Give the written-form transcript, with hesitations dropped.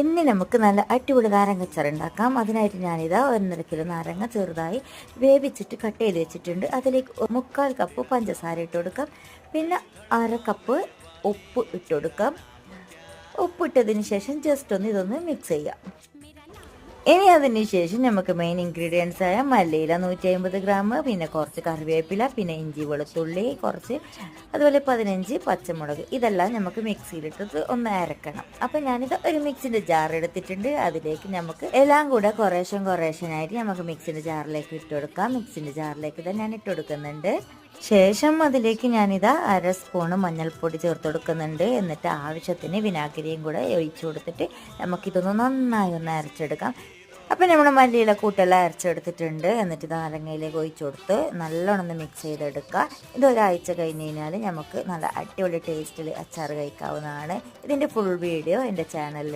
ഇനി നമുക്ക് നല്ല അടിപൊളി നാരങ്ങച്ചാർ ഉണ്ടാക്കാം. അതിനായിട്ട് ഞാനിതാ 1.5 കിലോ നാരങ്ങ ചെറുതായി വേവിച്ചിട്ട് കട്ട് ചെയ്ത് വെച്ചിട്ടുണ്ട്. അതിലേക്ക് 3/4 കപ്പ് പഞ്ചസാര ഇട്ട് കൊടുക്കാം. പിന്നെ 1/2 കപ്പ് ഉപ്പ് ഇട്ട് കൊടുക്കാം. ഉപ്പിട്ടതിന് ശേഷം ജസ്റ്റ് ഇതൊന്ന് മിക്സ് ചെയ്യാം. ഇനി അതിന് ശേഷം നമുക്ക് മെയിൻ ഇൻഗ്രീഡിയൻസ് ആയ മല്ലിയില 150 ഗ്രാം, പിന്നെ കുറച്ച് കറിവേപ്പില, പിന്നെ ഇഞ്ചി വെളുത്തുള്ളി കുറച്ച്, അതുപോലെ 15 പച്ചമുളക്. ഇതെല്ലാം നമുക്ക് മിക്സിയിലിട്ടിട്ട് ഒന്ന് അരക്കണം. അപ്പം ഞാനിത് ഒരു മിക്സിൻ്റെ ജാർ എടുത്തിട്ടുണ്ട്. അതിലേക്ക് നമുക്ക് എല്ലാം കൂടെ കുറേശ്ശനായിട്ട് നമുക്ക് മിക്സിൻ്റെ ജാറിലേക്ക് ഇട്ട് കൊടുക്കാം. മിക്സിൻ്റെ ജാറിലേക്ക് തന്നെ ഞാൻ ഇട്ട് കൊടുക്കുന്നുണ്ട്. ശേഷം അതിലേക്ക് ഞാനിതാ 1/2 സ്പൂണ് മഞ്ഞൾപ്പൊടി ചേർത്ത് കൊടുക്കുന്നുണ്ട്. എന്നിട്ട് ആവശ്യത്തിന് വിനാഗിരിയും കൂടെ ഒഴിച്ചു കൊടുത്തിട്ട് നമുക്കിതൊന്ന് നന്നായി ഒന്ന് അരച്ചെടുക്കാം. അപ്പം നമ്മൾ മല്ലിയില കൂട്ടെല്ലാം അരച്ചെടുത്തിട്ടുണ്ട്. എന്നിട്ട് നാരങ്ങയിലേക്ക് ഒഴിച്ചു കൊടുത്ത് നല്ലോണം ഒന്ന് മിക്സ് ചെയ്തെടുക്കുക. ഇതൊരാഴ്ച കഴിഞ്ഞ് കഴിഞ്ഞാൽ നമുക്ക് നല്ല അടിപൊളി ടേസ്റ്റിൽ അച്ചാർ കഴിക്കാവുന്നതാണ്. ഇതിൻ്റെ ഫുൾ വീഡിയോ എൻ്റെ ചാനലിൽ